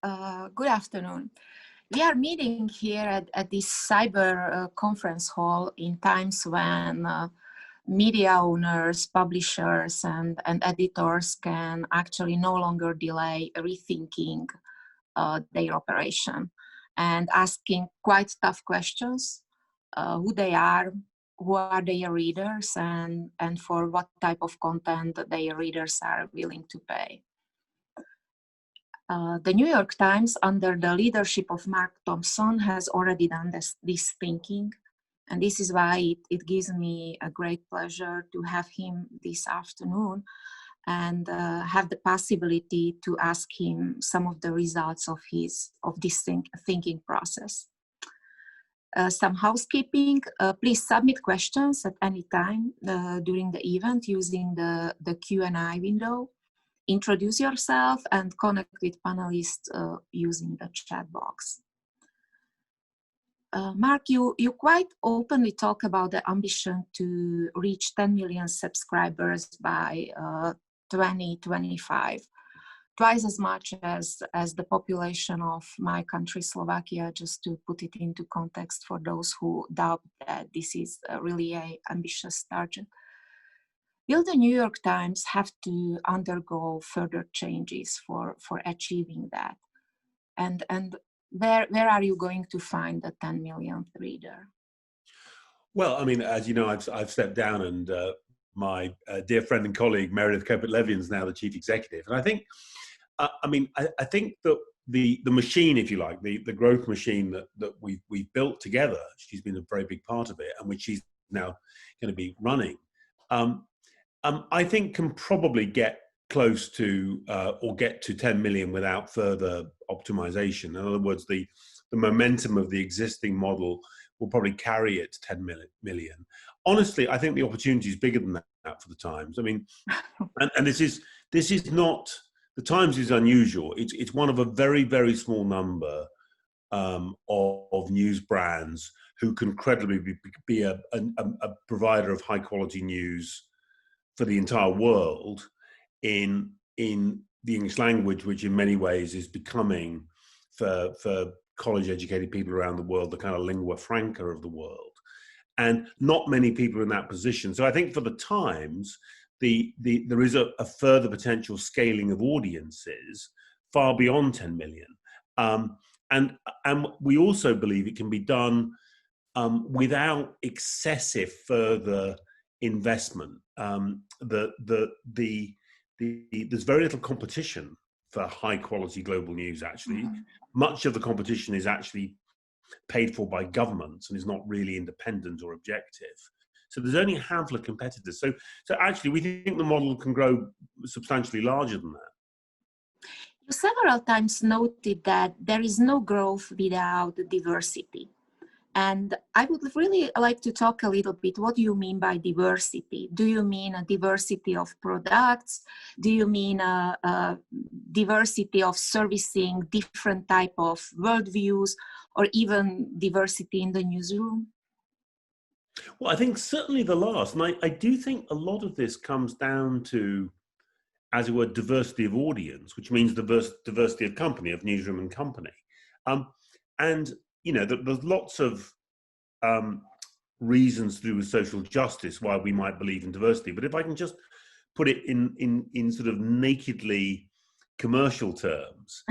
Good afternoon. We are meeting here at this cyber conference hall in times when media owners, publishers, and editors can actually no longer delay rethinking their operation and asking quite tough questions, who they are, who are their readers, and for what type of content their readers are willing to pay. The New York Times, under the leadership of Mark Thompson, has already done this thinking. And this is why it gives me a great pleasure to have him this afternoon and have the possibility to ask him some of the results of this thinking process. Some housekeeping, please submit questions at any time during the event using the Q&A window. Introduce yourself and connect with panelists using the chat box. Mark, you quite openly talk about the ambition to reach 10 million subscribers by 2025, twice as much as the population of my country, Slovakia, just to put it into context for those who doubt that this is really an ambitious target. Will the New York Times have to undergo further changes for achieving that? And where are you going to find the 10 millionth reader? Well, I mean, as you know, I've stepped down, and my dear friend and colleague Meredith Kopit-Levien is now the chief executive. And I think, I think that the machine, if you like, the growth machine that we've built together, she's been a very big part of it, and which she's now going to be running. I think can probably get close to or get to 10 million without further optimization. In other words, the momentum of the existing model will probably carry it to 10 million. Honestly, I think the opportunity is bigger than that for the Times. I mean, and this is not, the Times is unusual. It's one of a very, very small number of news brands who can credibly be a provider of high quality news for the entire world in the English language, which in many ways is becoming for college educated people around the world the kind of lingua franca of the world, and not many people are in that position. So I think for the Times, there is a further potential scaling of audiences far beyond 10 million, and we also believe it can be done without excessive further investment. There's very little competition for high quality global news, actually. Mm-hmm. Much of the competition is actually paid for by governments and is not really independent or objective. So there's only a handful of competitors. So actually we think the model can grow substantially larger than that. You several times noted that there is no growth without diversity. And I would really like to talk a little bit, what do you mean by diversity? Do you mean a diversity of products? Do you mean a diversity of servicing different type of worldviews, or even diversity in the newsroom? Well, I think certainly the last, and I do think a lot of this comes down to, as it were, diversity of audience, which means diversity of company, of newsroom and company. And you know, there's lots of reasons to do with social justice why we might believe in diversity. But if I can just put it in sort of nakedly commercial terms,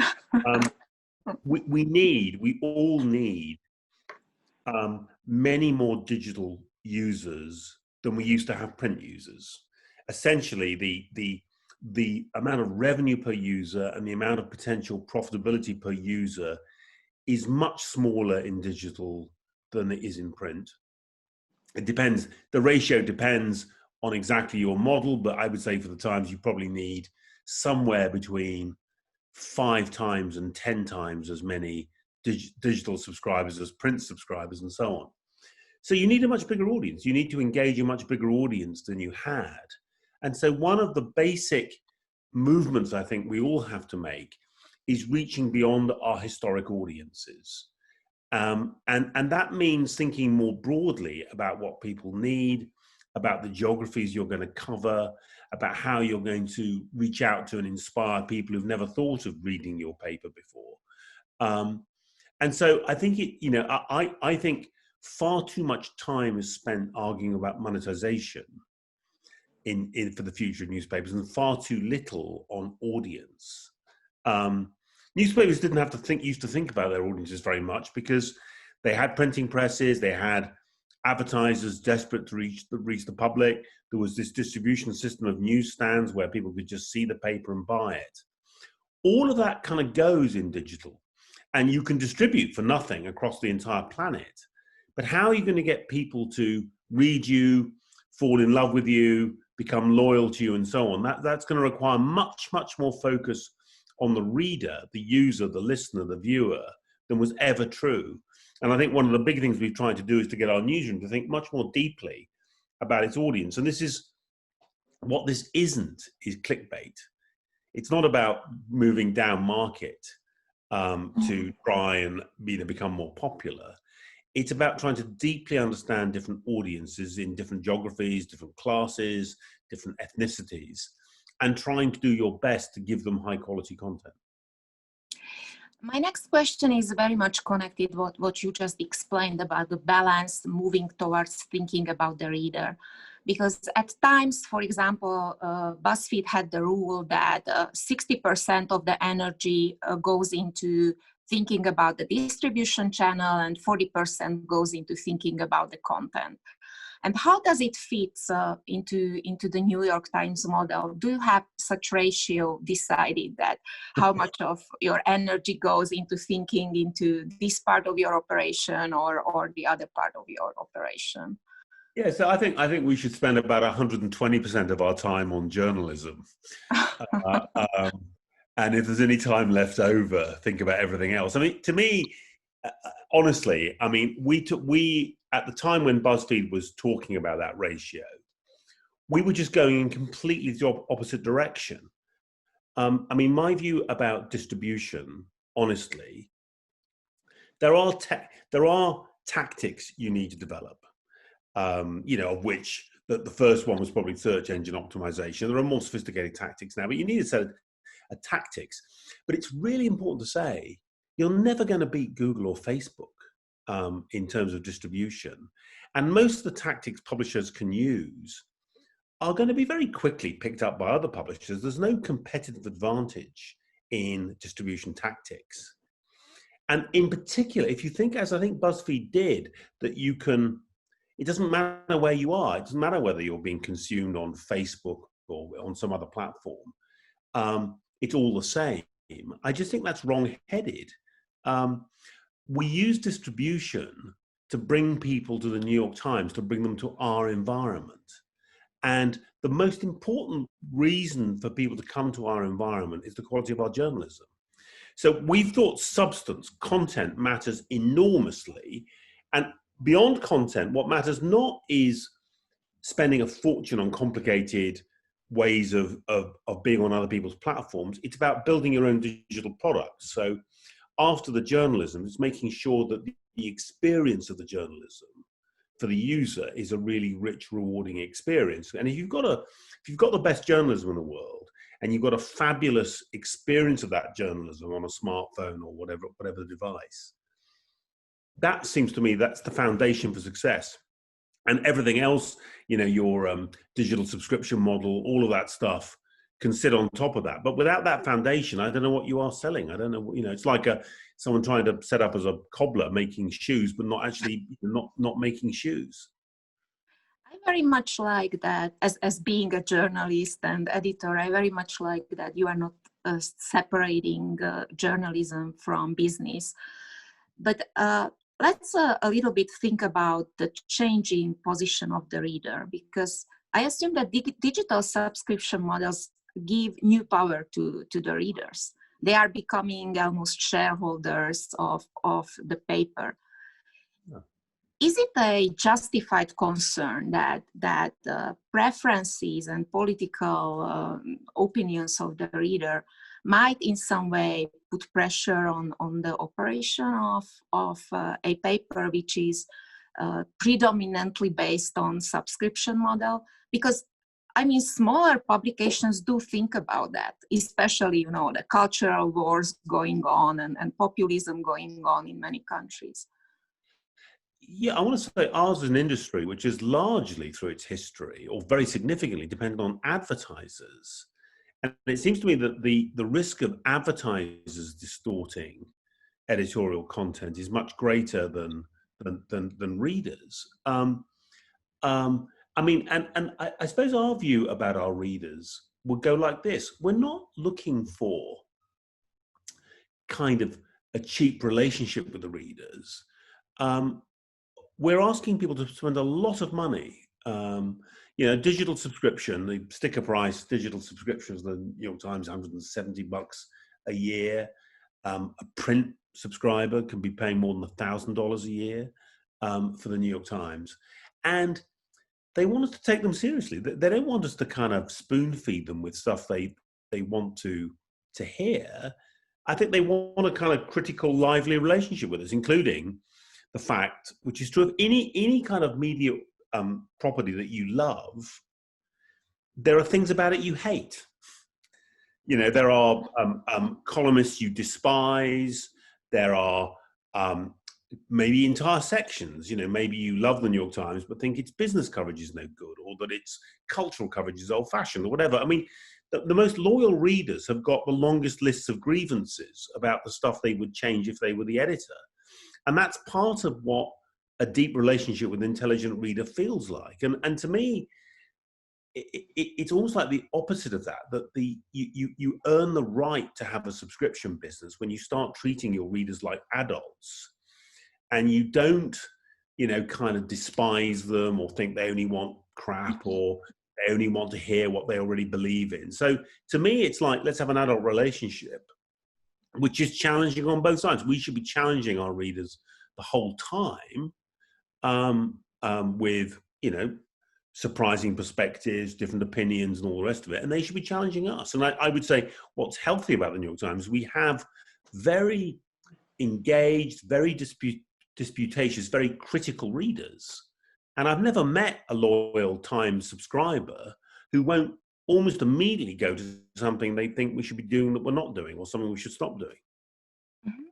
we all need many more digital users than we used to have print users. Essentially, the amount of revenue per user and the amount of potential profitability per user is much smaller in digital than it is in print. It depends, the ratio depends on exactly your model, but I would say for the Times you probably need somewhere between 5 times and 10 times as many digital subscribers as print subscribers and so on. So you need a much bigger audience. You need to engage a much bigger audience than you had. And so one of the basic movements I think we all have to make is reaching beyond our historic audiences. And that means thinking more broadly about what people need, about the geographies you're going to cover, about how you're going to reach out to and inspire people who've never thought of reading your paper before. And so I think I think far too much time is spent arguing about monetization for the future of newspapers, and far too little on audience. Newspapers didn't have to used to think about their audiences very much, because they had printing presses, they had advertisers desperate to reach the public. There was this distribution system of newsstands where people could just see the paper and buy it. All of that kind of goes in digital, and you can distribute for nothing across the entire planet. But how are you going to get people to read you, fall in love with you, become loyal to you, and so on? That's going to require much, much more focus on the reader, the user, the listener, the viewer, than was ever true. And I think one of the big things we've tried to do is to get our newsroom to think much more deeply about its audience. And this is what this isn't, is clickbait. It's not about moving down market to try and become more popular. It's about trying to deeply understand different audiences in different geographies, different classes, different ethnicities, and trying to do your best to give them high quality content. My next question is very much connected with what you just explained about the balance, moving towards thinking about the reader. Because at times, for example, BuzzFeed had the rule that 60% of the energy goes into thinking about the distribution channel and 40% goes into thinking about the content. And how does it fit into the New York Times model? Do you have such ratio decided that how much of your energy goes into thinking into this part of your operation or the other part of your operation? Yeah, so I think we should spend about 120% of our time on journalism. And if there's any time left over, think about everything else. I mean, to me, honestly, I mean, we at the time when BuzzFeed was talking about that ratio, we were just going in completely the opposite direction. I mean, my view about distribution, honestly, there are tactics you need to develop. Of which the first one was probably search engine optimization. There are more sophisticated tactics now, but you need a set of tactics. But it's really important to say, you're never going to beat Google or Facebook in terms of distribution. And most of the tactics publishers can use are going to be very quickly picked up by other publishers. There's no competitive advantage in distribution tactics. And in particular, if you think, as I think BuzzFeed did, that you can, it doesn't matter where you are. It doesn't matter whether you're being consumed on Facebook or on some other platform. It's all the same. I just think that's wrong-headed. We use distribution to bring people to the New York Times, to bring them to our environment. And the most important reason for people to come to our environment is the quality of our journalism. So we've thought substance, content matters enormously. And beyond content, what matters not is spending a fortune on complicated ways of being on other people's platforms. It's about building your own digital products. So after the journalism, it's making sure that the experience of the journalism for the user is a really rich, rewarding experience. And if you've got the best journalism in the world, and you've got a fabulous experience of that journalism on a smartphone or whatever the device, that seems to me that's the foundation for success. And everything else, your digital subscription model, all of that stuff can sit on top of that. But without that foundation, I don't know what you are selling. I don't know, it's like someone trying to set up as a cobbler making shoes, but not actually not making shoes. I very much like that, as being a journalist and editor, I very much like that you are not separating journalism from business. But let's a little bit think about the changing position of the reader, because I assume that digital subscription models give new power to the readers. They are becoming almost shareholders of the paper. Yeah. Is it a justified concern that preferences and political opinions of the reader might in some way put pressure on the operation of a paper which is predominantly based on subscription model? Because I mean, smaller publications do think about that, especially, you know, the cultural wars going on and populism going on in many countries. Yeah, I want to say ours is an industry which is largely through its history, or very significantly dependent on advertisers. And it seems to me that the risk of advertisers distorting editorial content is much greater than readers. I mean, and I suppose our view about our readers would go like this: we're not looking for kind of a cheap relationship with the readers. We're asking people to spend a lot of money. You know, digital subscription, the sticker price digital subscriptions, the New York Times, $170 a year. A print subscriber can be paying more than $1,000 a year for the New York Times. And they want us to take them seriously. They don't want us to kind of spoon feed them with stuff they want to hear. I think they want a kind of critical, lively relationship with us, including the fact, which is true of any kind of media property that you love, there are things about it you hate. You know, there are columnists you despise. There are maybe entire sections. You know, maybe you love the New York Times but think its business coverage is no good, or that its cultural coverage is old-fashioned, or whatever. I mean, the most loyal readers have got the longest lists of grievances about the stuff they would change if they were the editor. And that's part of what a deep relationship with an intelligent reader feels like. And to me, it's almost like the opposite of that, that you earn the right to have a subscription business when you start treating your readers like adults, and you don't, you know, kind of despise them or think they only want crap or they only want to hear what they already believe in. So to me, it's like, let's have an adult relationship, which is challenging on both sides. We should be challenging our readers the whole time with, you know, surprising perspectives, different opinions, and all the rest of it. And they should be challenging us. And I would say what's healthy about the New York Times, we have very engaged, very disputatious, very critical readers. And I've never met a loyal Times subscriber who won't almost immediately go to something they think we should be doing that we're not doing, or something we should stop doing. Mm-hmm.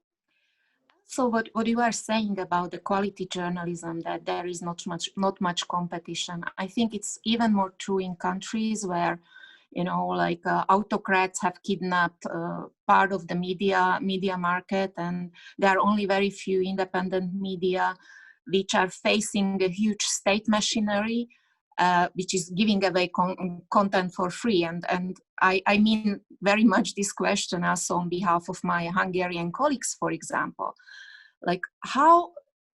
So what you are saying about the quality journalism, that there is not much competition, I think it's even more true in countries where, you know, like autocrats have kidnapped part of the media market, and there are only very few independent media which are facing a huge state machinery, which is giving away content for free. And I mean very much this question also on behalf of my Hungarian colleagues, for example, like how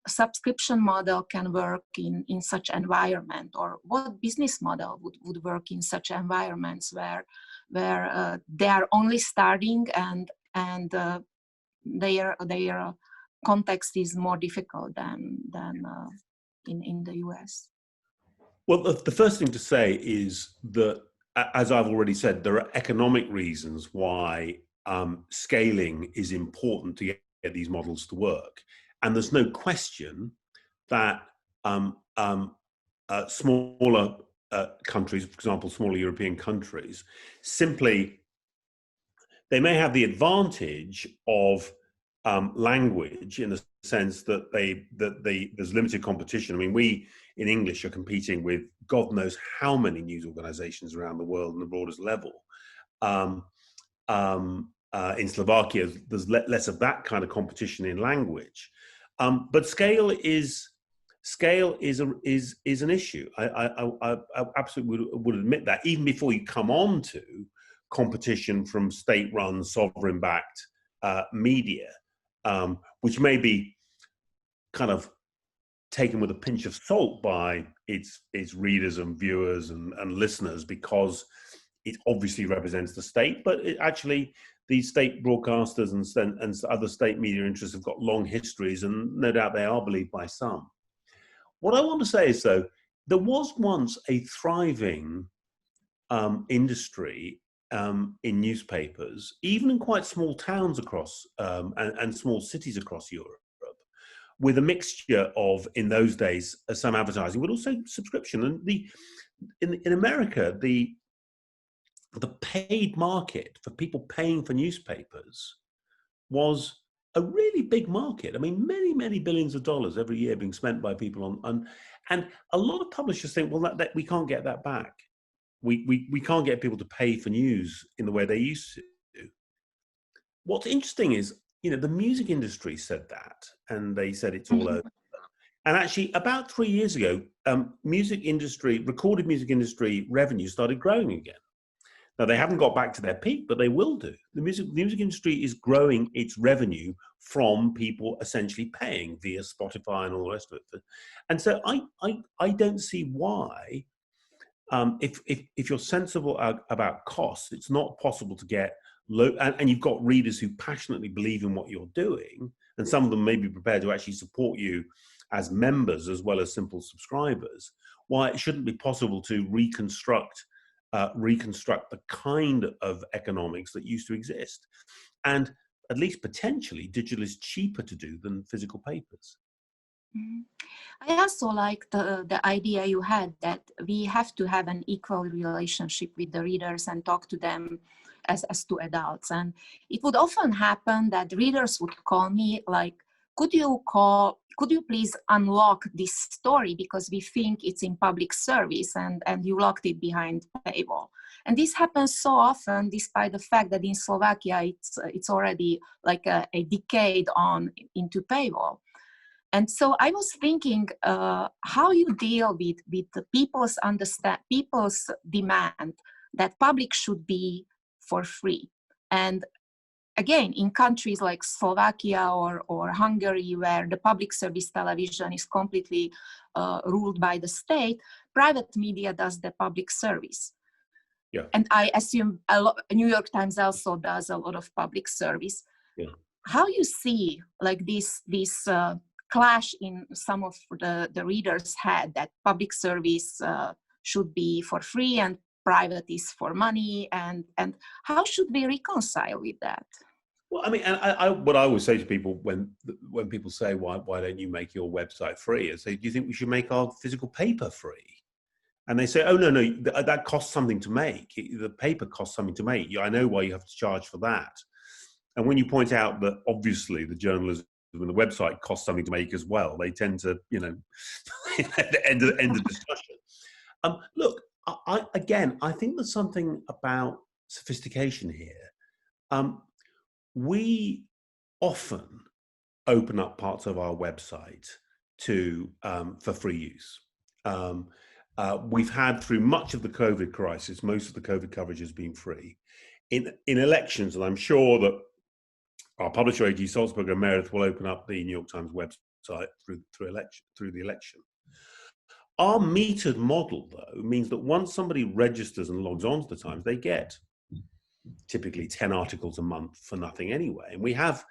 subscription model can work in such environment, or what business model would work in such environments where they are only starting and their context is more difficult than in the US. Well, the first thing to say is that, as I've already said, there are economic reasons why scaling is important to get these models to work. And there's no question that smaller countries, for example, smaller European countries, simply, they may have the advantage of language in the sense that there's limited competition. I mean, we in English are competing with God knows how many news organizations around the world on the broadest level. In Slovakia, there's less of that kind of competition in language, but scale is an issue. I absolutely would admit that, even before you come on to competition from state-run, sovereign-backed media, which may be kind of taken with a pinch of salt by its readers and viewers and listeners, because it obviously represents the state. But actually, these state broadcasters and other state media interests have got long histories, and no doubt they are believed by some. What I want to say is, though, there was once a thriving industry in newspapers, even in quite small towns across and small cities across Europe, with a mixture of, in those days, some advertising, but also subscription. And in America, the paid market for people paying for newspapers was a really big market. I mean, many billions of dollars every year being spent by people on and a lot of publishers think, well, that we can't get that back. We can't get people to pay for news in the way they used to. What's interesting is, the music industry said that, and they said it's all over. And actually, about 3 years ago, recorded music industry revenue started growing again. Now, they haven't got back to their peak, but they will do. The music industry is growing its revenue from people essentially paying via Spotify and all the rest of it. And so I don't see why, if you're sensible about costs, it's not possible to get low, and you've got readers who passionately believe in what you're doing, and some of them may be prepared to actually support you as members as well as simple subscribers, why it shouldn't be possible to reconstruct the kind of economics that used to exist. And at least potentially, digital is cheaper to do than physical papers. I also like the idea you had that we have to have an equal relationship with the readers and talk to them as to adults. And it would often happen that readers would call me like, could you please unlock this story because we think it's in public service and you locked it behind paywall. And this happens so often, despite the fact that in Slovakia, it's already like a decade on into paywall. And so I was thinking how you deal with the people's demand that public should be for free. And again, in countries like Slovakia or Hungary, where the public service television is completely ruled by the state, private media does the public service. Yeah. And I assume New York Times also does a lot of public service. Yeah. How you see like this clash in some of the readers' head that public service should be for free and private is for money, and how should we reconcile with that? Well, I mean, and what I always say to people when people say, why don't you make your website free? I say, do you think we should make our physical paper free? And they say, oh, no, that costs something to make. The paper costs something to make. I know why you have to charge for that. And when you point out that obviously the journalism and the website costs something to make as well, they tend to, end of discussion. Look, I think there's something about sophistication here. We often open up parts of our website for free use. We've had, through much of the COVID crisis, most of the COVID coverage has been free. In elections, and I'm sure that our publisher AG Salzburger and Meredith will open up the New York Times website through the election. Our metered model, though, means that once somebody registers and logs on to the Times, they get typically 10 articles a month for nothing anyway. And we have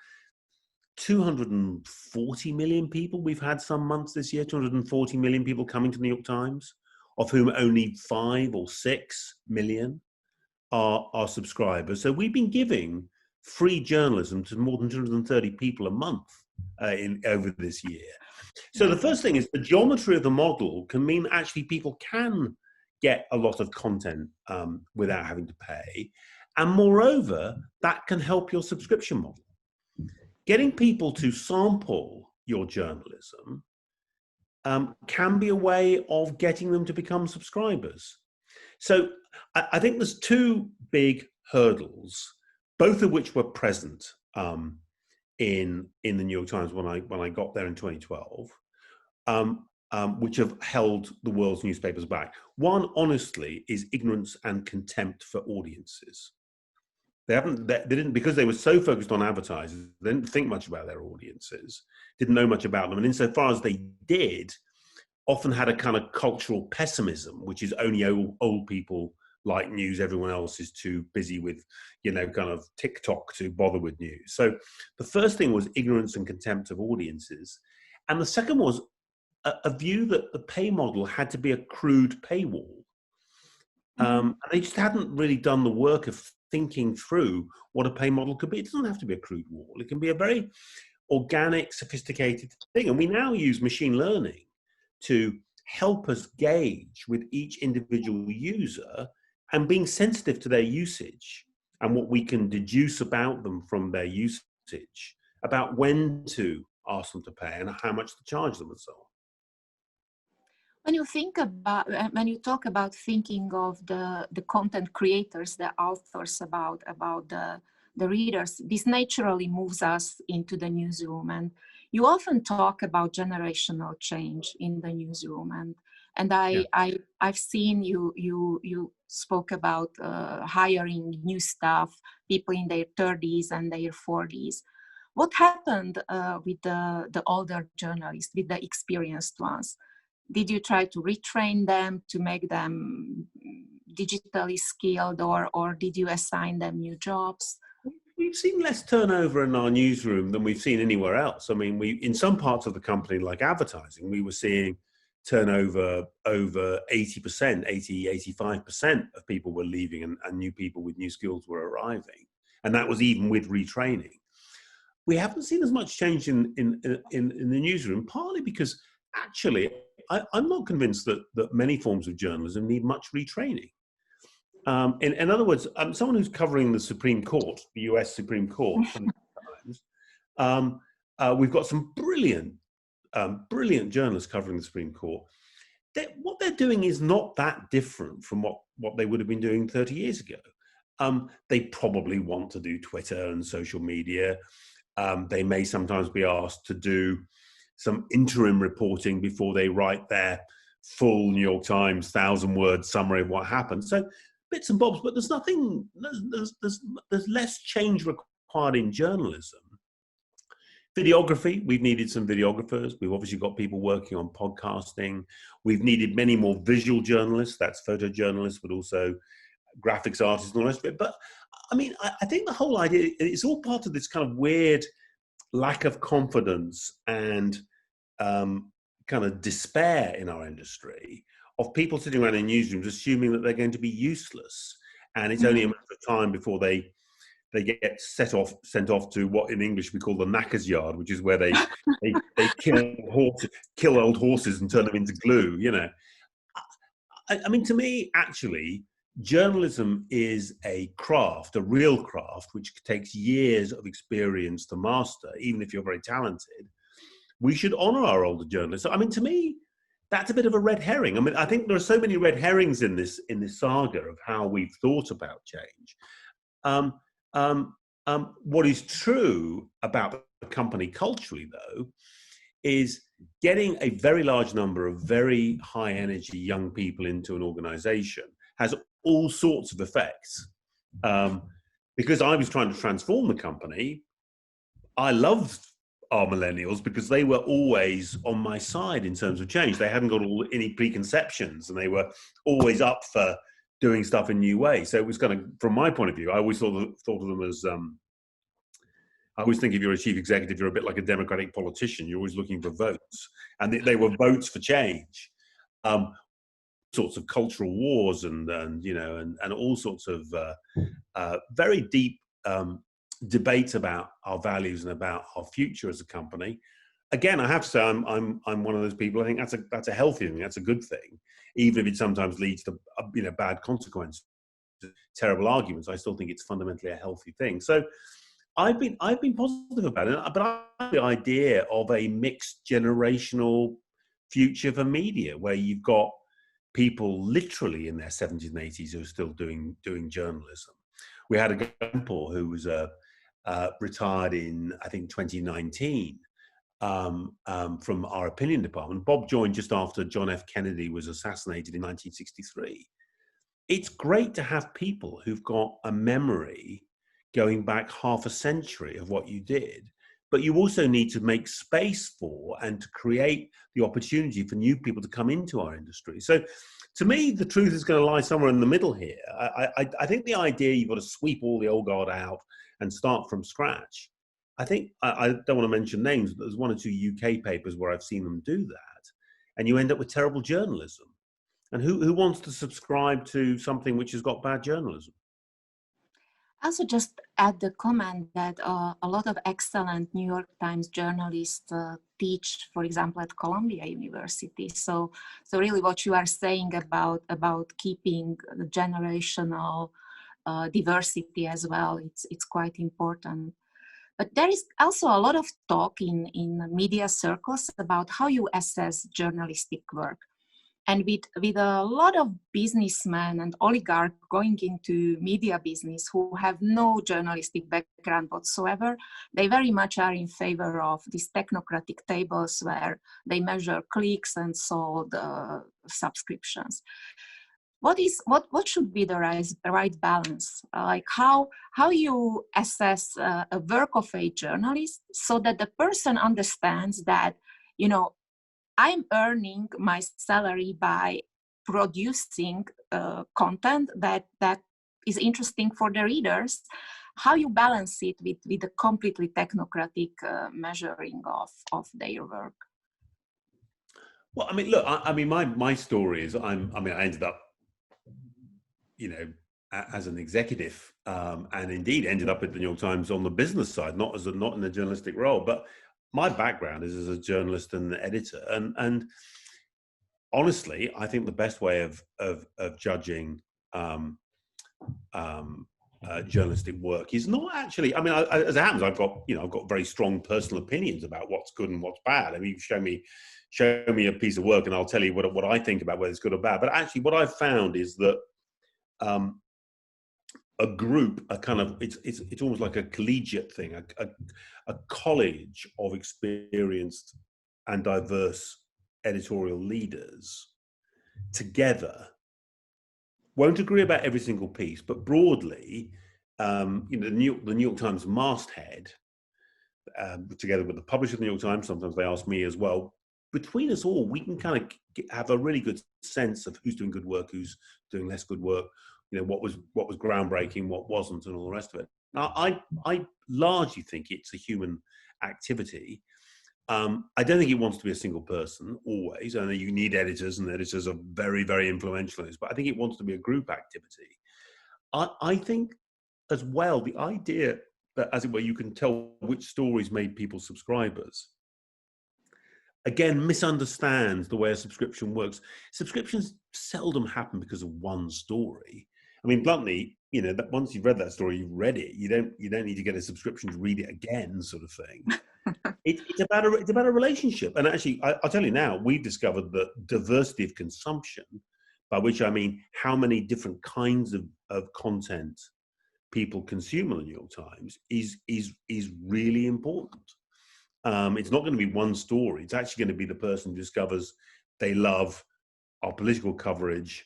240 million people. We've had some months this year, 240 million people coming to the New York Times, of whom only 5 or 6 million are subscribers. So we've been giving free journalism to more than 230 people a month over this year. So the first thing is the geometry of the model can mean actually people can get a lot of content without having to pay. And moreover, that can help your subscription model. Getting people to sample your journalism can be a way of getting them to become subscribers. So I think there's 2 big hurdles, both of which were present in the New York Times when I got there in 2012, which have held the world's newspapers back. One, honestly, is ignorance and contempt for audiences. They didn't, because they were so focused on advertisers, they didn't think much about their audiences, didn't know much about them. And insofar as they did, often had a kind of cultural pessimism, which is only old people like news, everyone else is too busy with, kind of TikTok to bother with news. So the first thing was ignorance and contempt of audiences. And the second was a view that the pay model had to be a crude paywall. And they just hadn't really done the work of thinking through what a pay model could be. It doesn't have to be a crude wall. It can be a very organic, sophisticated thing. And we now use machine learning to help us gauge with each individual user and being sensitive to their usage and what we can deduce about them from their usage, about when to ask them to pay and how much to charge them and so on. When you think about, when you talk about thinking of the content creators, the authors, about the readers, this naturally moves us into the newsroom. And you often talk about generational change in the newsroom. And I've seen you spoke about hiring new staff, people in their 30s and their 40s. What happened with the older journalists, with the experienced ones? Did you try to retrain them, to make them digitally skilled, or did you assign them new jobs? We've seen less turnover in our newsroom than we've seen anywhere else. I mean, in some parts of the company, like advertising, we were seeing turnover over 80%, 85% of people were leaving and new people with new skills were arriving. And that was even with retraining. We haven't seen as much change in the newsroom, partly because actually, I'm not convinced that many forms of journalism need much retraining. In other words, someone who's covering the Supreme Court, the US Supreme Court, for the Times, we've got some brilliant journalists covering the Supreme Court. What they're doing is not that different from what they would have been doing 30 years ago. They probably want to do Twitter and social media. They may sometimes be asked to do some interim reporting before they write their full New York Times 1,000-word summary of what happened. So bits and bobs, but there's nothing. There's less change required in journalism. Videography, we've needed some videographers. We've obviously got people working on podcasting. We've needed many more visual journalists. That's photojournalists, but also graphics artists and all the rest of it. But I mean, I think the whole idea, it's all part of this kind of weird lack of confidence and kind of despair in our industry of people sitting around in newsrooms assuming that they're going to be useless, and it's only a matter of time before they get sent off to what in English we call the knacker's yard, which is where they kill old horses and turn them into glue. You know, I mean, to me, actually, journalism is a craft, a real craft, which takes years of experience to master, even if you're very talented. We should honor our older journalists. I mean, to me, that's a bit of a red herring. I mean, I think there are so many red herrings in this saga of how we've thought about change. What is true about the company culturally, though, is getting a very large number of very high energy young people into an organization has all sorts of effects. Because I was trying to transform the company, I loved our millennials because they were always on my side in terms of change. They hadn't got any preconceptions, and they were always up for doing stuff in new ways. So it was kind of, from my point of view, I always thought of them as, I always think if you're a chief executive, you're a bit like a democratic politician. You're always looking for votes, and they were votes for change. Sorts of cultural wars and all sorts of very deep debate about our values and about our future as a company. Again, I have to say I'm one of those people. I think that's a healthy thing. That's a good thing, even if it sometimes leads to bad consequences, terrible arguments. I still think it's fundamentally a healthy thing. So I've been positive about it, but I like the idea of a mixed generational future for media, where you've got people literally in their 70s and 80s who are still doing journalism. We had a example who was retired in, I think, 2019 from our opinion department. Bob joined just after John F. Kennedy was assassinated in 1963. It's great to have people who've got a memory going back half a century of what you did, but you also need to make space for and to create the opportunity for new people to come into our industry. So to me, the truth is going to lie somewhere in the middle here. I think the idea you've got to sweep all the old guard out and start from scratch. I think, I don't want to mention names, but there's one or two UK papers where I've seen them do that, and you end up with terrible journalism. And who wants to subscribe to something which has got bad journalism? Also, just add the comment that a lot of excellent New York Times journalists teach, for example, at Columbia University. So really, what you are saying about keeping the generational diversity as well, it's quite important. But there is also a lot of talk in media circles about how you assess journalistic work. And with a lot of businessmen and oligarchs going into media business who have no journalistic background whatsoever, they very much are in favor of these technocratic tables where they measure clicks and sold subscriptions. What should be the right balance? Like how you assess a work of a journalist so that the person understands that, you know, I'm earning my salary by producing content that is interesting for the readers. How you balance it with the completely technocratic measuring of their work? Well, I mean, look, I mean, my story is I ended up, you know, as an executive, and indeed ended up at the New York Times on the business side, not in a journalistic role, but my background is as a journalist and editor, and honestly, I think the best way of judging journalistic work is not actually. I mean, as it happens, I've got very strong personal opinions about what's good and what's bad. I mean, show me a piece of work, and I'll tell you what I think about whether it's good or bad. But actually, what I've found is that a group, it's almost like a collegiate thing, a college of experienced and diverse editorial leaders together won't agree about every single piece, but broadly, the New York Times masthead, together with the publisher of the New York Times, sometimes they ask me as well. Between us all, we can kind of have a really good sense of who's doing good work, who's doing less good work. You know, what was groundbreaking, what wasn't, and all the rest of it. Now, I largely think it's a human activity. I don't think it wants to be a single person always. I know you need editors, and editors are very, very influential in this, but I think it wants to be a group activity. I think as well, the idea that, as it were, you can tell which stories made people subscribers, again, misunderstands the way a subscription works. Subscriptions seldom happen because of one story. I mean, bluntly, you know, that once you've read that story, you've read it. You don't need to get a subscription to read it again, sort of thing. It's about a relationship. And actually, I'll tell you now, we've discovered that diversity of consumption, by which I mean how many different kinds of content people consume on the New York Times, is really important. It's not going to be one story. It's actually going to be the person who discovers they love our political coverage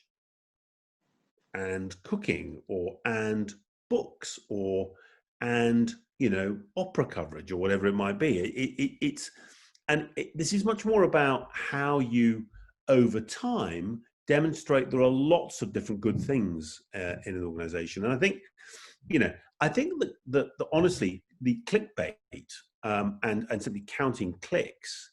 and cooking, and books, and you know, opera coverage, or whatever it might be. This is much more about how you, over time, demonstrate there are lots of different good things in an organization. And I think, you know, that honestly, the clickbait and simply counting clicks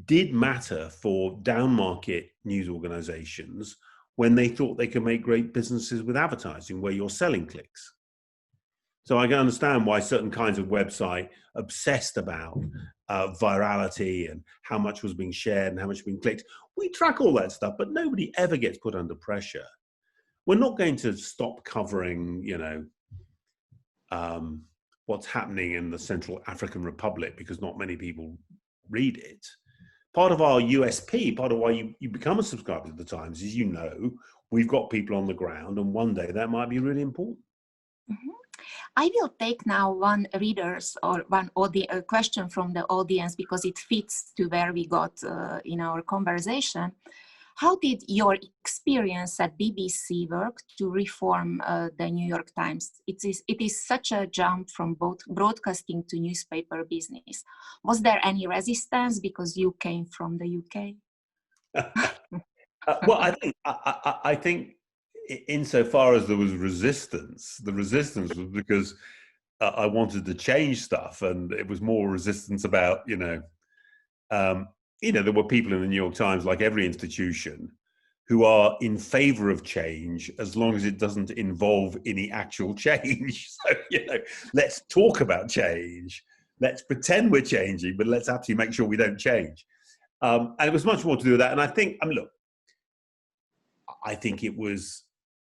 did matter for down market news organizations when they thought they could make great businesses with advertising, where you're selling clicks. So I can understand why certain kinds of website obsessed about virality and how much was being shared and how much was being clicked. We track all that stuff, but nobody ever gets put under pressure. We're not going to stop covering, you know, what's happening in the Central African Republic because not many people read it. Part of our USP, part of why you become a subscriber to the Times is, you know, we've got people on the ground, and one day that might be really important. Mm-hmm. I will take now one question from the audience, because it fits to where we got in our conversation. How did your experience at BBC work to reform the New York Times? It is such a jump from both broadcasting to newspaper business. Was there any resistance because you came from the UK? Well, I think insofar as there was resistance, the resistance was because I wanted to change stuff, and it was more resistance about, you know, there were people in the New York Times, like every institution, who are in favor of change as long as it doesn't involve any actual change. So, let's talk about change. Let's pretend we're changing, but let's actually make sure we don't change. And it was much more to do with that. And I think, look, I think it was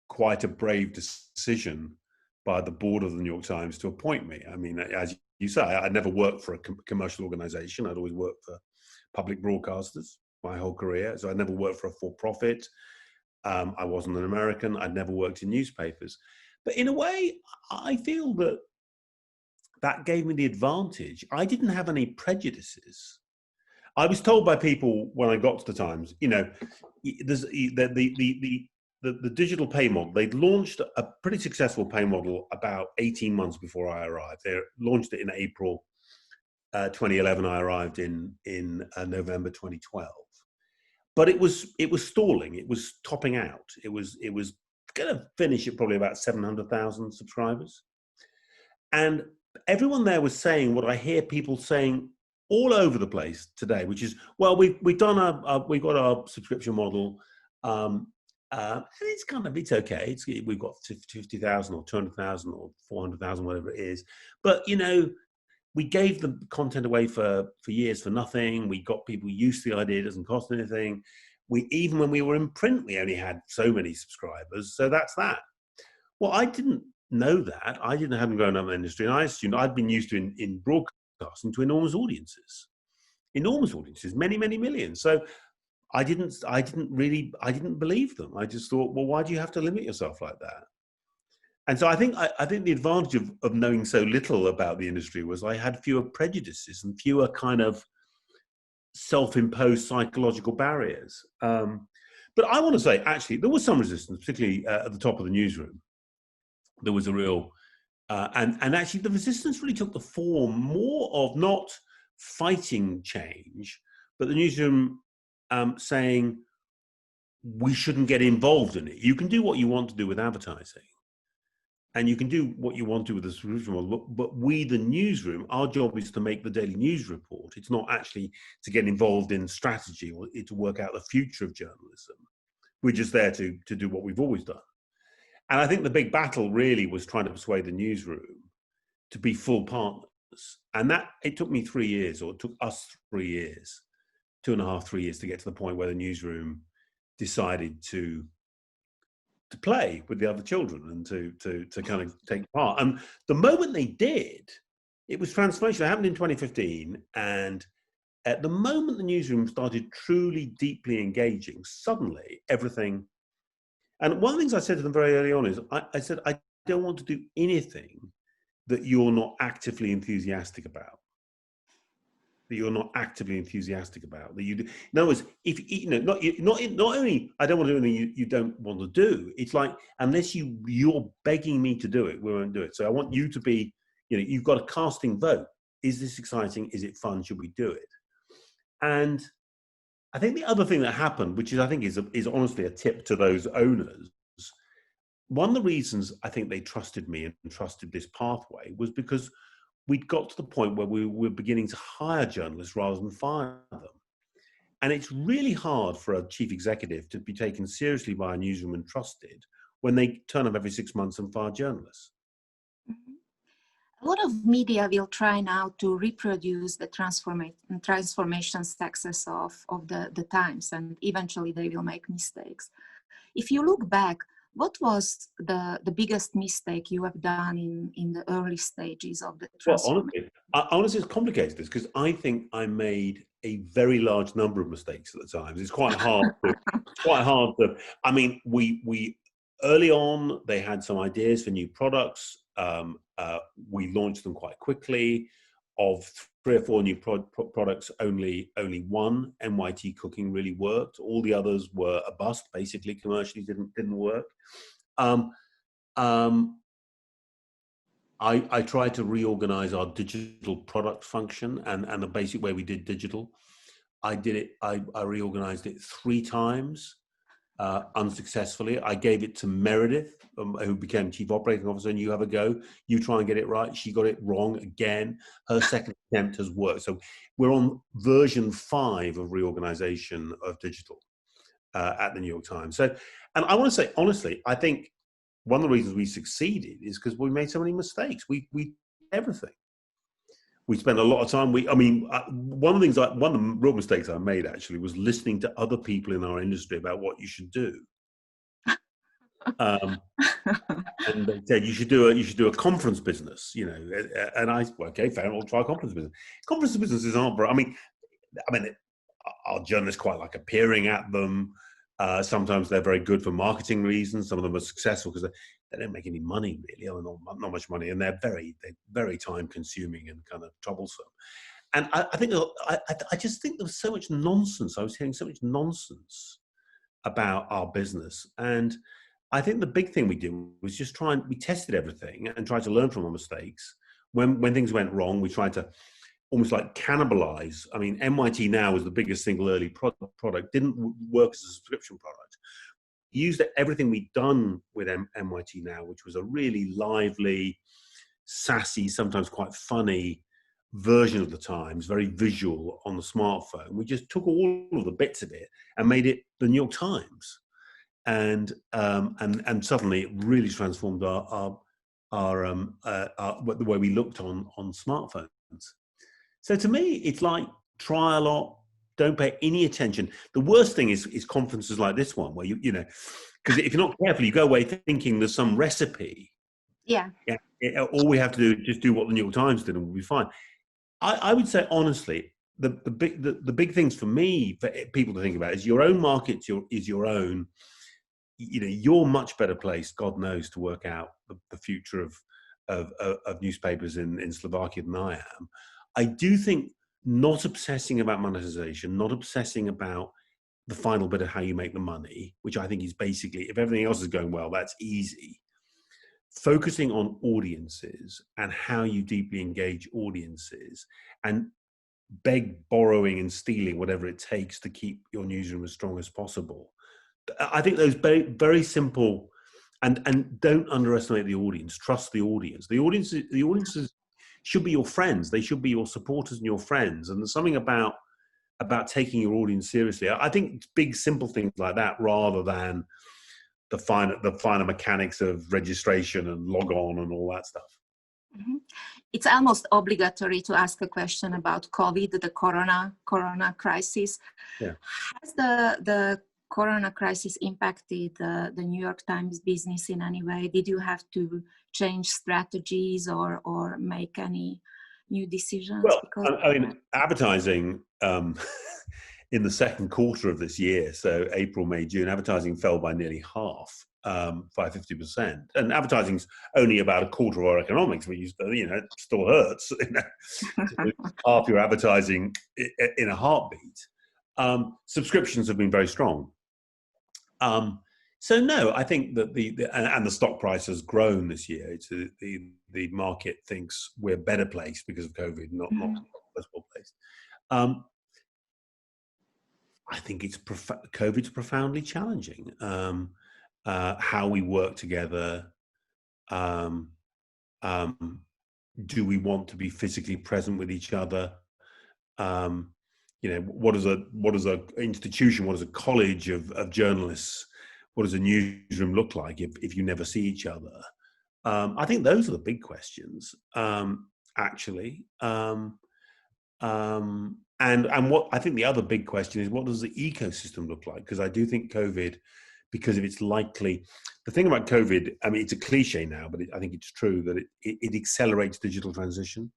quite a brave decision by the board of the New York Times to appoint me. I mean, as you say, I'd never worked for a commercial organization. I'd always worked for public broadcasters my whole career. So I never worked for a for-profit. I wasn't an American. I'd never worked in newspapers. But in a way, I feel that that gave me the advantage. I didn't have any prejudices. I was told by people when I got to the Times, there's the digital pay model. They'd launched a pretty successful pay model about 18 months before I arrived. They launched it in April 2011. I arrived in November 2012. But it was stalling. It was topping out. It was going to finish at probably about 700,000 subscribers. And everyone there was saying what I hear people saying all over the place today, which is, well, we've done we've got our subscription model, and it's okay. We've got 50,000 or 200,000 or 400,000, whatever it is. But we gave the content away for years for nothing. We got people used to the idea. It doesn't cost anything. Even when we were in print, we only had so many subscribers. So that's that. Well, I didn't know that. I hadn't grown up in the industry, and I assumed I'd been used to in broadcasting to enormous audiences, many, many millions. So I didn't believe them. I just thought, well, why do you have to limit yourself like that? And so I think the advantage of knowing so little about the industry was I had fewer prejudices and fewer kind of self-imposed psychological barriers. But I want to say, actually, there was some resistance, particularly at the top of the newsroom. There was a real, and actually the resistance really took the form more of not fighting change, but the newsroom saying we shouldn't get involved in it. You can do what you want to do with advertising, and you can do what you want to with the subscription model, but we, the newsroom, our job is to make the daily news report. It's not actually to get involved in strategy or to work out the future of journalism. We're just there to do what we've always done. And I think the big battle really was trying to persuade the newsroom to be full partners. And it took me 3 years, or it took us 3 years, 2.5, 3 years to get to the point where the newsroom decided to play with the other children and to kind of take part. And the moment they did, it was transformational. It happened in 2015, and at the moment the newsroom started truly deeply engaging, suddenly everything. And one of the things I said to them very early on is, I said, I don't want to do anything that you're not actively enthusiastic about. That you're not actively enthusiastic about. That you do. In other words, if not only I don't want to do anything you don't want to do. It's like, unless you're begging me to do it, we won't do it. So I want you to be, you've got a casting vote. Is this exciting? Is it fun? Should we do it? And I think the other thing that happened, which I think is honestly a tip to those owners, one of the reasons I think they trusted me and trusted this pathway was because we'd got to the point where we were beginning to hire journalists rather than fire them. And it's really hard for a chief executive to be taken seriously by a newsroom and trusted when they turn up every 6 months and fire journalists. A lot of media will try now to reproduce the transformation success of the Times, and eventually they will make mistakes. If you look back, what was the biggest mistake you have done in the early stages of the transformation? Well, honestly, it's complicated because I think I made a very large number of mistakes at the Times. It's quite hard to. I mean, we early on they had some ideas for new products. We launched them quite quickly. Of 3 or 4 new products, only one, NYT Cooking, really worked. All the others were a bust, basically, commercially didn't work. I tried to reorganize our digital product function and the basic way we did digital. I reorganized it 3 times. Unsuccessfully. I gave it to Meredith, who became Chief Operating Officer, and you have a go. You try and get it right. She got it wrong again. Her second attempt has worked. So we're on version 5 of reorganization of digital. at the New York Times. So, and I want to say honestly, I think one of the reasons we succeeded is because we made so many mistakes. We everything. We spent a lot of time. One of the real mistakes I made actually was listening to other people in our industry about what you should do. And they said you should do a conference business, and I okay, fair, I'll try conference business. Conference businesses aren't. I mean, our journalists quite like appearing at them. Sometimes they're very good for marketing reasons. Some of them are successful because they don't make any money really, or not much money, and they're very time consuming and kind of troublesome. And I just think there was so much nonsense. I was hearing so much nonsense about our business, and I think the big thing we did was just we tested everything and tried to learn from our mistakes. When things went wrong, we tried to almost like cannibalize. I mean, NYT Now was the biggest single early product, didn't work as a subscription product. Used everything we'd done with NYT Now, which was a really lively, sassy, sometimes quite funny version of the Times, very visual on the smartphone. We just took all of the bits of it and made it the New York Times. And suddenly it really transformed the way we looked on smartphones. So to me, it's like try a lot, don't pay any attention. The worst thing is conferences like this one, where because if you're not careful, you go away thinking there's some recipe. Yeah. All we have to do is just do what the New York Times did, and we'll be fine. I would say honestly, the big things for me, for people to think about, is your own market is your own. You're much better placed, God knows, to work out the future of newspapers in Slovakia than I am. I do think not obsessing about monetization, not obsessing about the final bit of how you make the money, which I think is basically, if everything else is going well, that's easy. Focusing on audiences and how you deeply engage audiences and borrowing and stealing whatever it takes to keep your newsroom as strong as possible. I think those very, very simple, and don't underestimate the audience. Trust the audience. The audiences should be your friends. They should be your supporters and your friends. And there's something about taking your audience seriously. I think big, simple things like that, rather than the finer mechanics of registration and log on and all that stuff. Mm-hmm. It's almost obligatory to ask a question about COVID, the corona crisis. Yeah. Has the corona crisis impacted the New York Times business in any way? Did you have to change strategies or make any new decisions? Well, I mean, advertising in the second quarter of this year, so April, May, June, advertising fell by nearly half, by 50%. And advertising's only about a quarter of our economics. It still hurts, half your advertising in a heartbeat. Subscriptions have been very strong. So no, I think that the stock price has grown this year. It's the market thinks we're better placed because of COVID, not less well placed. I think COVID's profoundly challenging. How we work together. Do we want to be physically present with each other? What is a institution? What is a college of journalists? What does a newsroom look like if you never see each other? I think those are the big questions, actually. And what I think the other big question is, what does the ecosystem look like? Because I do think COVID, because of its likely, the thing about COVID, I mean, it's a cliche now, but I think it's true that it accelerates digital transition.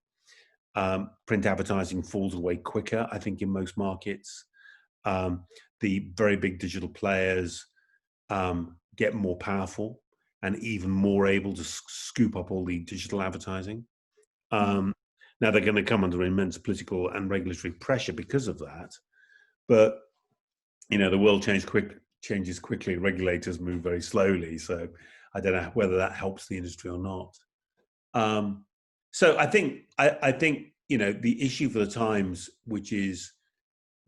Print advertising falls away quicker, I think, in most markets. The very big digital players get more powerful and even more able to scoop up all the digital advertising. Now they're going to come under immense political and regulatory pressure because of that. But, the world changes quickly. Regulators move very slowly. So I don't know whether that helps the industry or not. So I think, the issue for the Times, which is,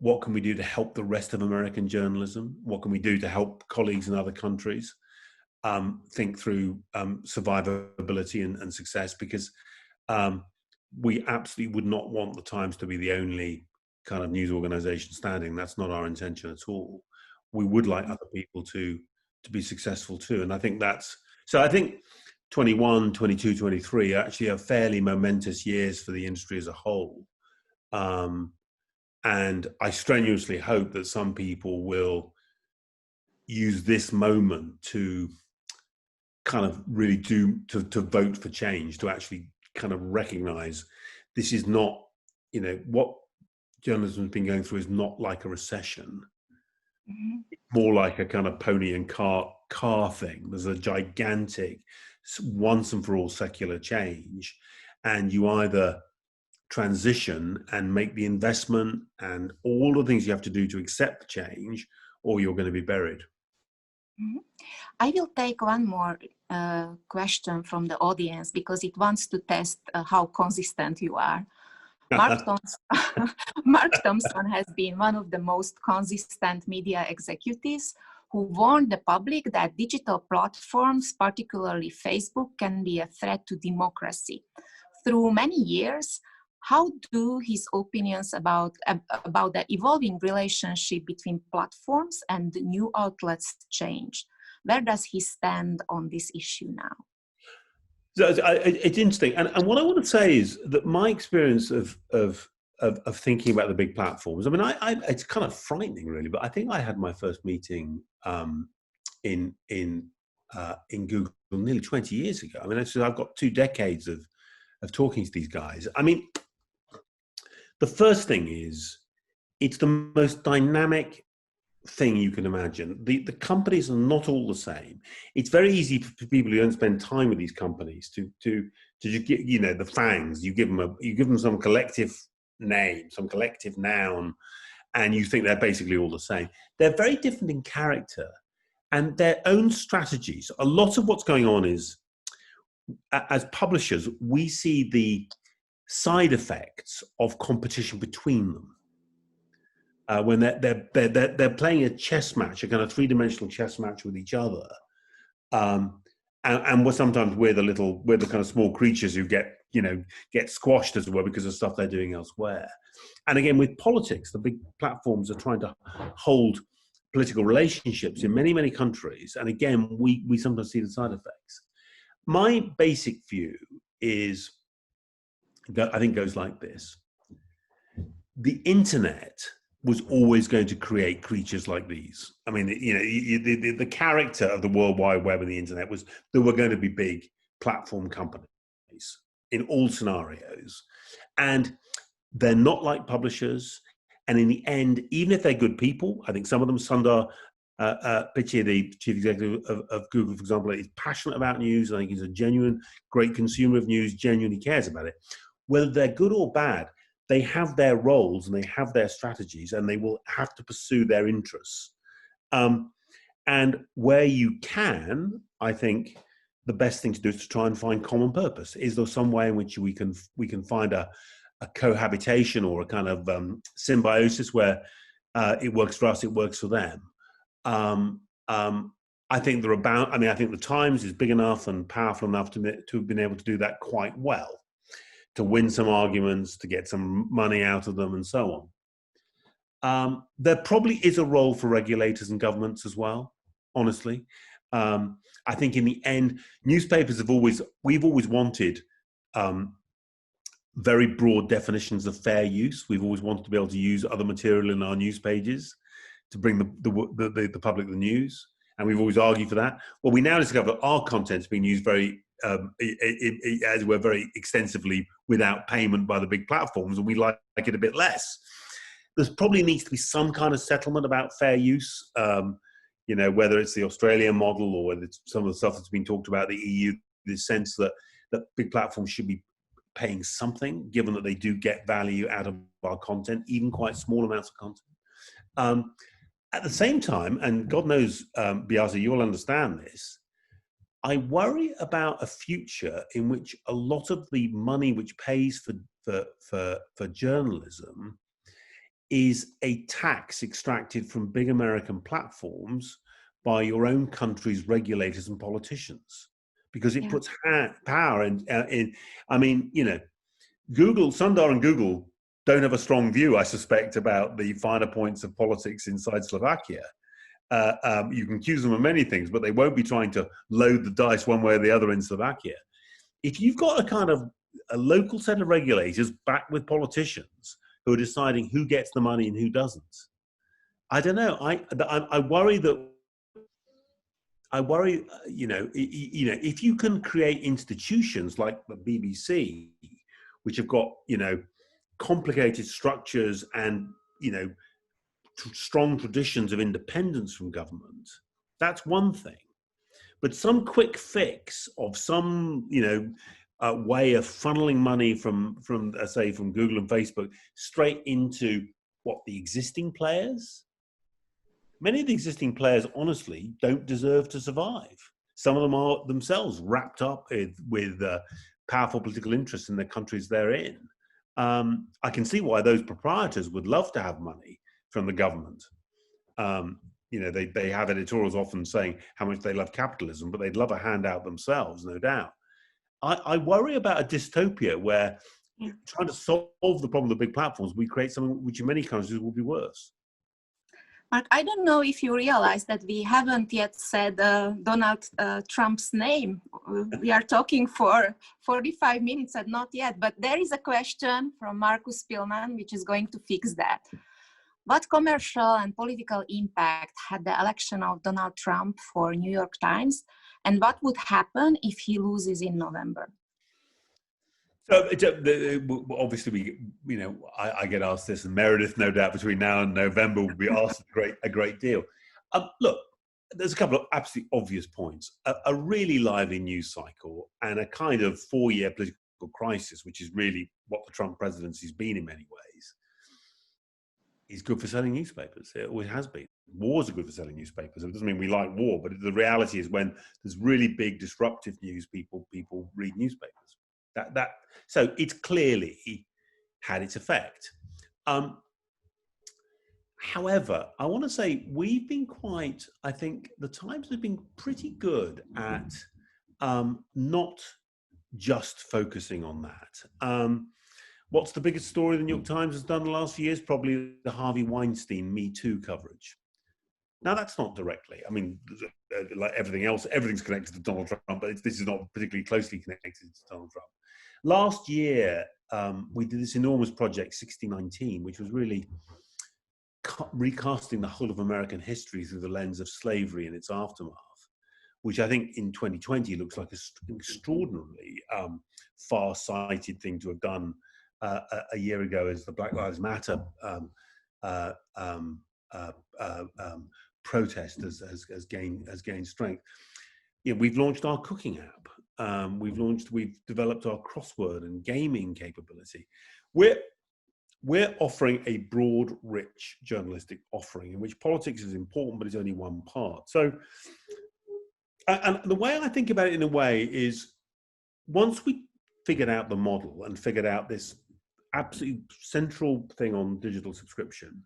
what can we do to help the rest of American journalism? What can we do to help colleagues in other countries think through survivability and success? Because we absolutely would not want the Times to be the only kind of news organization standing. That's not our intention at all. we would like other people to be successful too. And I think that's, so I think 21, 22, 23 actually are fairly momentous years for the industry as a whole. And I strenuously hope that some people will use this moment to kind of really to vote for change, to actually kind of recognize this is not, you know, what journalism has been going through is not like a recession. Mhm. More like a kind of pony and car thing. There's a gigantic once and for all secular change, and you either transition and make the investment and all the things you have to do to accept the change, or you're going to be buried. Mhm. I will take one more question from the audience because it wants to test how consistent you are. Mark Thompson has been one of the most consistent media executives who warned the public that digital platforms, particularly Facebook, can be a threat to democracy. Through many years, how do his opinions about the evolving relationship between platforms and new outlets change? Where does he stand on this issue now? So it's interesting, and what I want to say is that my experience of thinking about the big platforms, I mean, it's kind of frightening, really. But I think I had my first meeting in Google nearly 20 years ago. I mean, I've got 2 decades of talking to these guys. I mean, the first thing is it's the most dynamic thing you can imagine. The companies are not all the same. It's very easy for people who don't spend time with these companies to just get, you know, the fangs. You give them some collective name, some collective noun, and you think they're basically all the same. They're very different in character and their own strategies. A lot of what's going on is, as publishers, we see the side effects of competition between them. When they're playing a chess match, a kind of 3-dimensional chess match with each other, and sometimes we're the kind of small creatures who get squashed, as it were, because of stuff they're doing elsewhere. And again, with politics, the big platforms are trying to hold political relationships in many countries, and again, we sometimes see the side effects. My basic view is that I think goes like this: the internet was always going to create creatures like these. I mean, you know, the character of the World Wide Web and the internet was there were going to be big platform companies in all scenarios. And they're not like publishers. And in the end, even if they're good people, I think some of them, Sundar Pichai, the chief executive of Google, for example, is passionate about news. I think he's a genuine, great consumer of news, genuinely cares about it. Whether they're good or bad, they have their roles and they have their strategies, and they will have to pursue their interests. And where you can, I think the best thing to do is to try and find common purpose. Is there some way in which we can find a cohabitation or a kind of symbiosis where it works for us, it works for them? I think I think the Times is big enough and powerful enough to have been able to do that quite well, to win some arguments, to get some money out of them, and so on. There probably is a role for regulators and governments as well, honestly. I think in the end, newspapers we've always wanted very broad definitions of fair use. We've always wanted to be able to use other material in our news pages to bring the public the news, and we've always argued for that. Well, we now discover that our content's being used very as we're very extensively without payment by the big platforms, and we like it a bit less. There probably needs to be some kind of settlement about fair use, you know, whether it's the Australian model or whether it's some of the stuff that's been talked about the EU, the sense that big platforms should be paying something, given that they do get value out of our content, even quite small amounts of content. At the same time, and God knows, Beata, you'll understand this, I worry about a future in which a lot of the money which pays for journalism is a tax extracted from big American platforms by your own country's regulators and politicians, because it puts power in. I mean, you know, Sundar and Google don't have a strong view, I suspect, about the finer points of politics inside Slovakia. You can accuse them of many things, but they won't be trying to load the dice one way or the other in Slovakia. If you've got a kind of a local set of regulators backed with politicians who are deciding who gets the money and who doesn't, I don't know. I worry that. I worry, if you can create institutions like the BBC, which have got, complicated structures and, strong traditions of independence from government, that's one thing. But some quick fix of some, way of funneling money from Google and Facebook straight into the existing players. Many of the existing players, honestly, don't deserve to survive. Some of them are themselves wrapped up with powerful political interests in the countries they're in. I can see why those proprietors would love to have money from the government. They have editorials often saying how much they love capitalism, but they'd love a handout themselves, no doubt. I worry about a dystopia where trying to solve the problem of the big platforms, we create something which in many countries will be worse. Mark, I don't know if you realize that we haven't yet said Donald Trump's name. We are talking for 45 minutes and not yet, but there is a question from Marcus Pillman, which is going to fix that. What commercial and political impact had the election of Donald Trump for New York Times? And what would happen if he loses in November? So obviously, I get asked this, and Meredith, no doubt, between now and November will be asked a great deal. Look, there's a couple of absolutely obvious points. A really lively news cycle and a kind of 4-year political crisis, which is really what the Trump presidency's been in many ways, is good for selling newspapers. It always has been. Wars are good for selling newspapers. It doesn't mean we like war, but the reality is when there's really big disruptive news, people read newspapers. So it's clearly had its effect. However, I want to say we've been I think the Times have been pretty good at not just focusing on that. What's the biggest story the New York Times has done the last few years? Probably the Harvey Weinstein Me Too coverage. Now, that's not directly. I mean, like everything else, everything's connected to Donald Trump, but this is not particularly closely connected to Donald Trump. Last year, we did this enormous project, 6019, which was really recasting the whole of American history through the lens of slavery and its aftermath, which I think in 2020 looks like an extraordinarily far-sighted thing to have done a year ago as the Black Lives Matter protest has gained strength. We've launched our cooking app. We've developed our crossword and gaming capability. We're offering a broad, rich journalistic offering in which politics is important, but it's only one part. So, and the way I think about it in a way is once we figured out the model and figured out this absolutely central thing on digital subscription,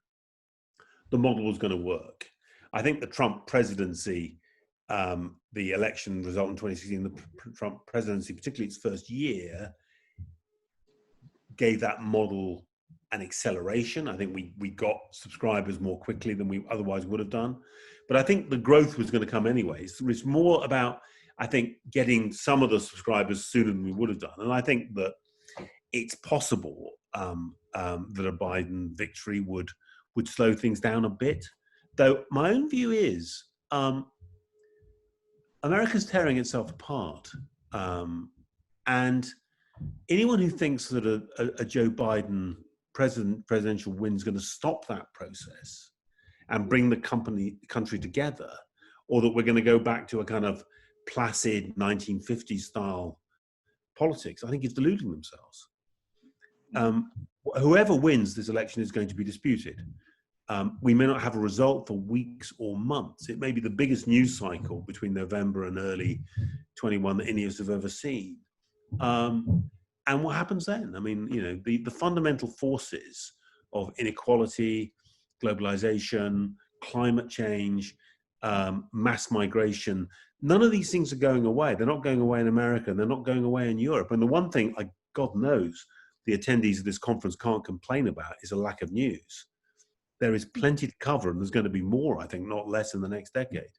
the model was going to work. I think the Trump presidency, the election result in 2016, the Trump presidency, particularly its first year, gave that model an acceleration. I think we got subscribers more quickly than we otherwise would have done. But I think the growth was going to come anyways. It's more about, I think, getting some of the subscribers sooner than we would have done. And I think that it's possible that a Biden victory would slow things down a bit. Though my own view is America's tearing itself apart. And anyone who thinks that a Joe Biden presidential win is going to stop that process and bring the country together, or that we're going to go back to a kind of placid 1950s style politics, I think is deluding themselves. Whoever wins this election is going to be disputed. We may not have a result for weeks or months. It may be the biggest news cycle between November and early 21 that any of us have ever seen. And what happens then? I mean, the fundamental forces of inequality, globalization, climate change, mass migration, none of these things are going away. They're not going away in America, and they're not going away in Europe. And the one thing, God knows, the attendees of this conference can't complain about is a lack of news. there is plenty to cover, and there's going to be more, I think, not less in the next decade.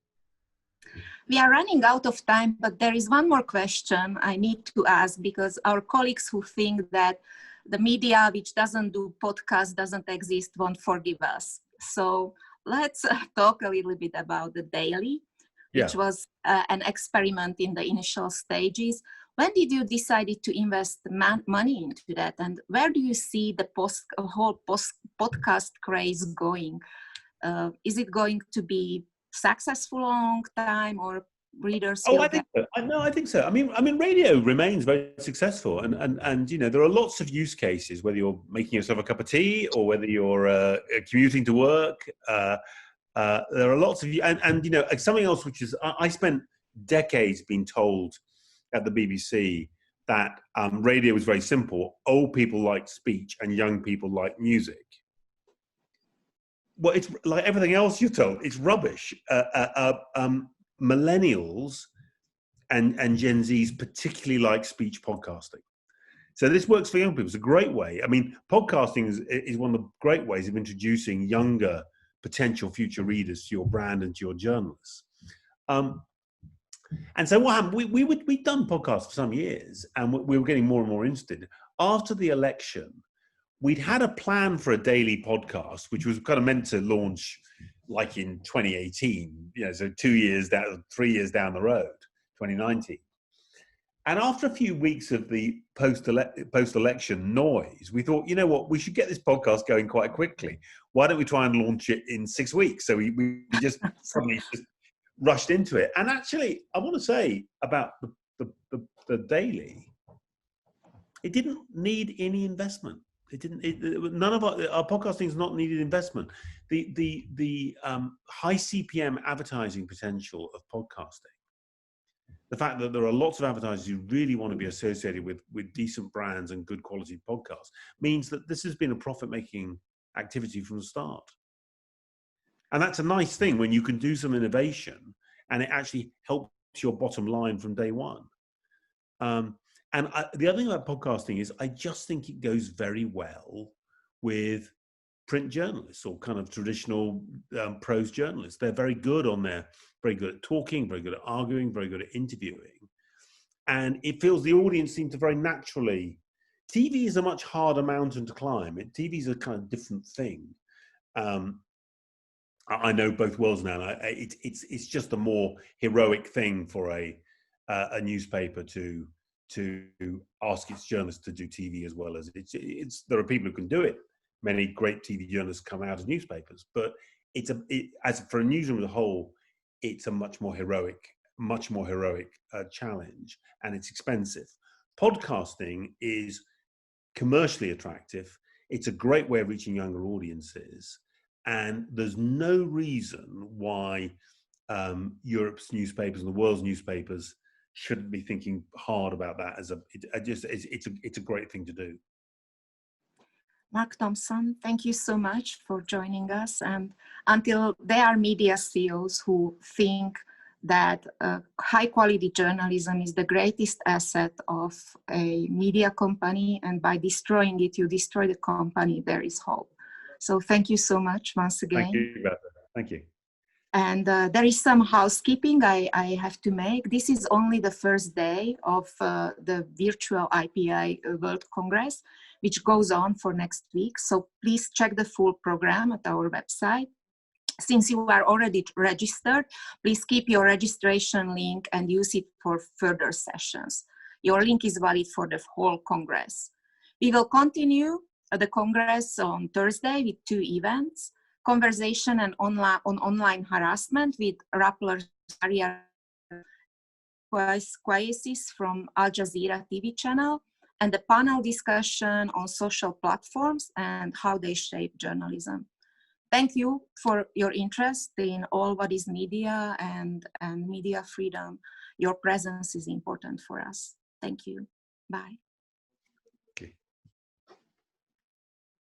We are running out of time, but there is one more question I need to ask, because our colleagues who think that the media which doesn't do podcast doesn't exist won't forgive us. So let's talk a little bit about the daily, which was an experiment in the initial stages. When did you decide to invest money into that? And where do you see the whole podcast craze going? Is it going to be successful long time, or readers? Oh, I think so. No, I think so. I mean, radio remains very successful, and you know, there are lots of use cases. Whether you're making yourself a cup of tea or whether you're commuting to work, there are lots of and you know, something else which is I spent decades being told at the BBC that radio was very simple. Old people like speech and young people like music. Well, it's like everything else you're told. It's rubbish. Millennials and Gen Zs particularly like speech podcasting. So this works for young people. It's a great way. I mean, podcasting is one of the great ways of introducing younger potential future readers to your brand and to your journalists. And so what happened, we'd done podcasts for some years, and we were getting more and more interested. After the election, we'd had a plan for a daily podcast, which was kind of meant to launch like in 2018, you know, so 3 years down the road, 2019. And after a few weeks of the post-election noise, we thought, you know what, we should get this podcast going quite quickly. Why don't we try and launch it in 6 weeks? So we just suddenly just rushed into it. And actually, I want to say about the daily, it didn't need any investment. None of our podcasting is not needed investment. The high CPM advertising potential of podcasting, the fact that there are lots of advertisers who really want to be associated with decent brands and good quality podcasts, means that this has been a profit-making activity from the start. And that's a nice thing when you can do some innovation and it actually helps your bottom line from day one. And the other thing about podcasting is I just think it goes very well with print journalists or kind of traditional prose journalists. They're very good very good at talking, very good at arguing, very good at interviewing. And it feels the audience seems to very naturally. TV is a much harder mountain to climb. TV is a kind of different thing. I know both worlds now. It's just a more heroic thing for a newspaper to ask its journalists to do TV as well as there are people who can do it. Many great TV journalists come out of newspapers, but as for a newsroom as a whole, it's a much more heroic challenge, and it's expensive. Podcasting is commercially attractive. It's a great way of reaching younger audiences, and there's no reason why Europe's newspapers and the world's newspapers shouldn't be thinking hard about that. It's a great thing to do. Mark Thompson, thank you so much for joining us. And until there are media CEOs who think that high quality journalism is the greatest asset of a media company, and by destroying it, you destroy the company, there is hope. So thank you so much once again. Thank you, Beata. Thank you. And there is some housekeeping I have to make. This is only the first day of the virtual IPI World Congress, which goes on for next week. So please check the full program at our website. Since you are already registered, please keep your registration link and use it for further sessions. Your link is valid for the whole Congress. We will continue the Congress on Thursday with 2 events: conversation and online harassment with Rappler Quayasis from Al Jazeera TV channel, and the panel discussion on social platforms and how they shape journalism. Thank you for your interest in all what is media and media freedom. Your presence is important for us. Thank you. Bye.